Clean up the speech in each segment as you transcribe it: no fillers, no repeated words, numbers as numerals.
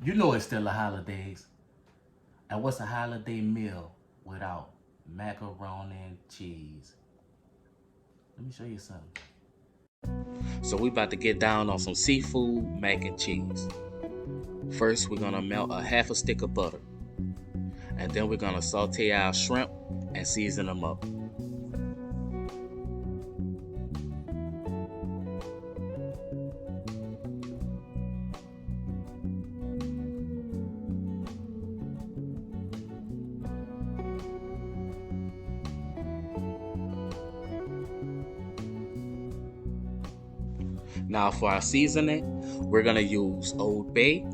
You know it's still the holidays. And what's a holiday meal without macaroni and cheese? Let me show you something. So we about to get down on some seafood mac and cheese. First, we're gonna melt a half a stick of butter. And then we're gonna saute our shrimp and season them up. Now for our seasoning, we're gonna use Old Bay,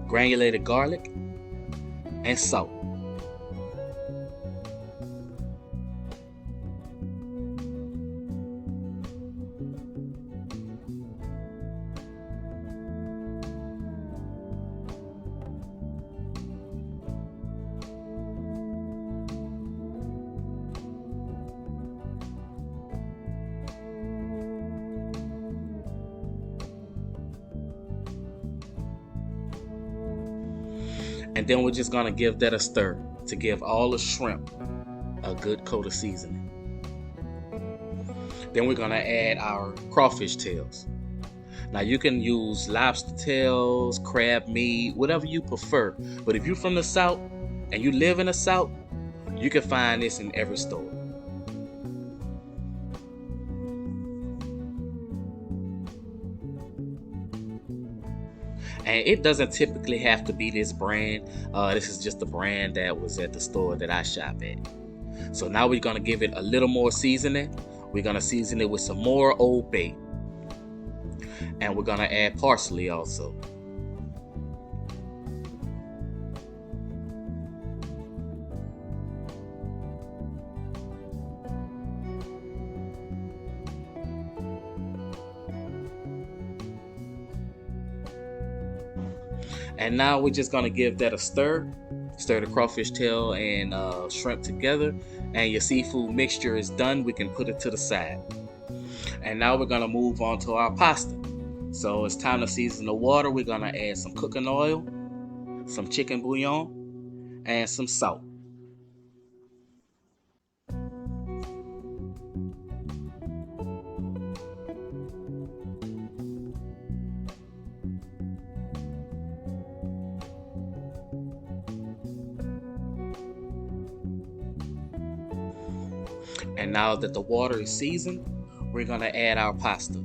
granulated garlic, and salt. And then we're just gonna give that a stir to give all the shrimp a good coat of seasoning. Then we're gonna add our crawfish tails. Now you can use lobster tails, crab meat, whatever you prefer. But if you're from the South and you live in the South, you can find this in every store. And it doesn't typically have to be this brand. This is just the brand that was at the store that I shop at. So now we're gonna give it a little more seasoning. We're gonna season it with some more Old Bay. And we're gonna add parsley also. And now we're just gonna give that a stir. Stir the crawfish tail and shrimp together, and your seafood mixture is done. We can put it to the side. And now we're gonna move on to our pasta. So it's time to season the water. We're gonna add some cooking oil, some chicken bouillon, and some salt. And now that the water is seasoned, we're gonna add our pasta.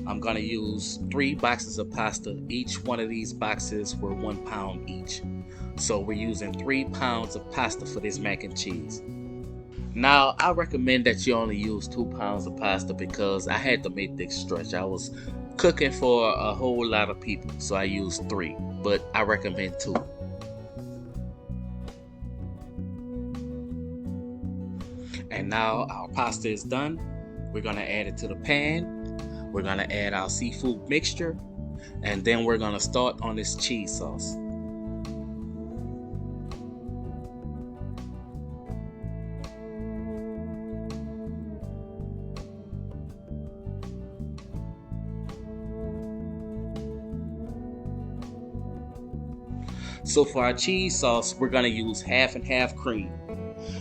I'm gonna use 3 boxes of pasta. Each one of these boxes were 1 pound each. So we're using 3 pounds of pasta for this mac and cheese. Now, I recommend that you only use 2 pounds of pasta because I had to make this stretch. I was cooking for a whole lot of people, so I used 3, but I recommend 2. And now our pasta is done. We're gonna add it to the pan. We're gonna add our seafood mixture, and then we're gonna start on this cheese sauce. So for our cheese sauce, we're gonna use half and half cream.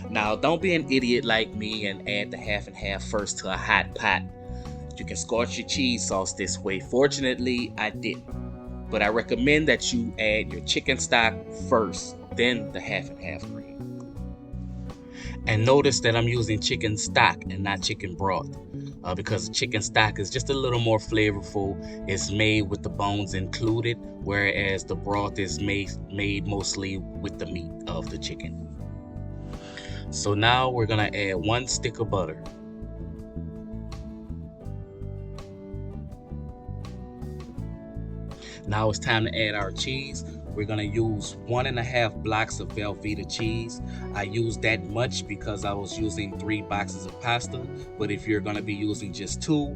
Now, don't be an idiot like me and add the half and half first to a hot pot. You can scorch your cheese sauce this way. Fortunately, I didn't. But I recommend that you add your chicken stock first, then the half and half cream. And notice that I'm using chicken stock and not chicken broth because chicken stock is just a little more flavorful. It's made with the bones included, whereas the broth is made mostly with the meat of the chicken. So now we're gonna add 1 stick of butter. Now it's time to add our cheese. We're gonna use 1.5 blocks of Velveeta cheese. I used that much because I was using 3 boxes of pasta. But if you're gonna be using just 2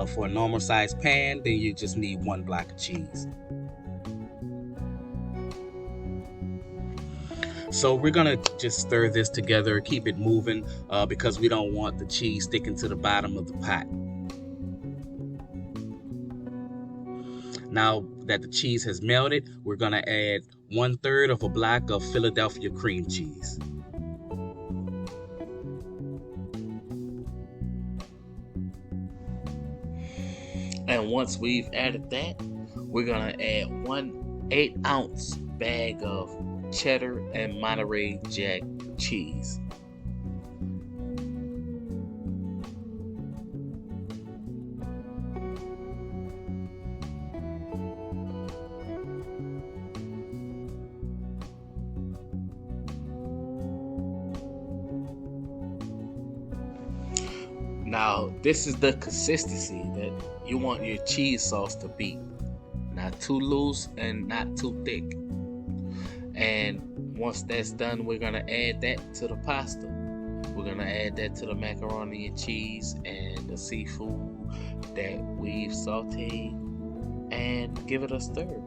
for a normal size pan, then you just need 1 block of cheese. So we're gonna just stir this together, keep it moving because we don't want the cheese sticking to the bottom of the pot. Now that the cheese has melted, we're gonna add 1/3 of a block of Philadelphia cream cheese. And once we've added that, we're gonna add 1 8-ounce bag of cheddar and Monterey Jack cheese. Now, this is the consistency that you want your cheese sauce to be. Not too loose and not too thick. And once that's done, we're gonna add that to the pasta. We're gonna add that to the macaroni and cheese and the seafood that we've sauteed and give it a stir.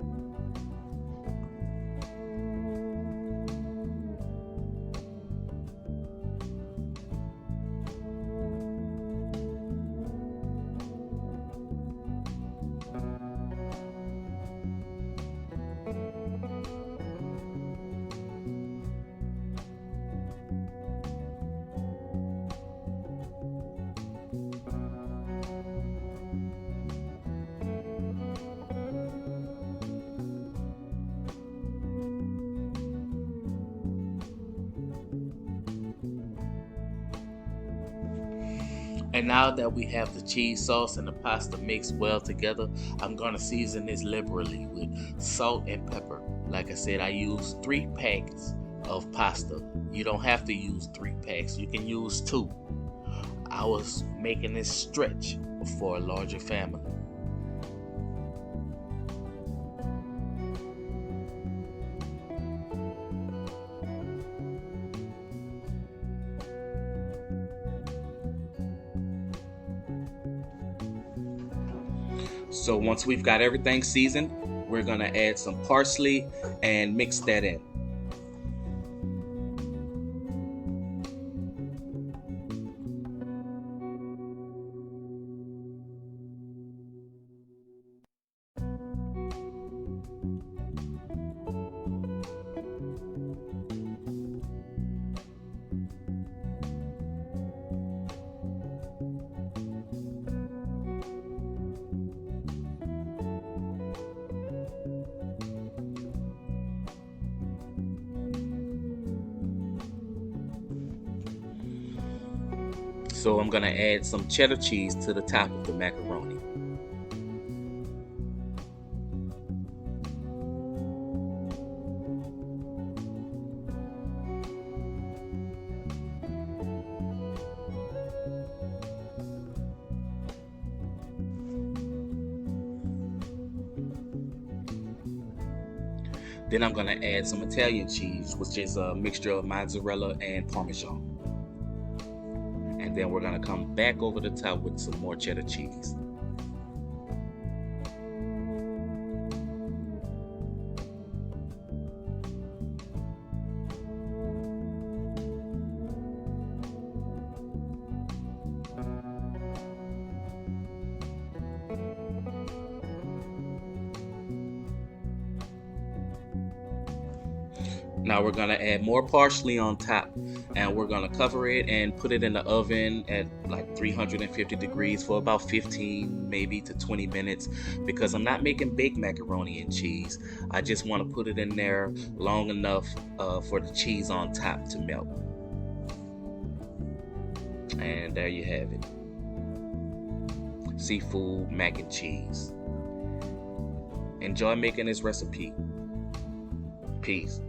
And now that we have the cheese sauce and the pasta mixed well together, I'm gonna season this liberally with salt and pepper. Like I said, I use 3 packs of pasta. You don't have to use 3 packs, you can use 2. I was making this stretch for a larger family. So once we've got everything seasoned, we're gonna add some parsley and mix that in. So I'm gonna add some cheddar cheese to the top of the macaroni. Then I'm gonna add some Italian cheese, which is a mixture of mozzarella and Parmesan. And then we're gonna come back over the top with some more cheddar cheese. Now we're gonna add more parsley on top, and we're gonna cover it and put it in the oven at like 350 degrees for about 15 maybe to 20 minutes, because I'm not making baked macaroni and cheese. I just want to put it in there long enough for the cheese on top to melt. And there you have it, seafood mac and cheese. Enjoy making this recipe. Peace.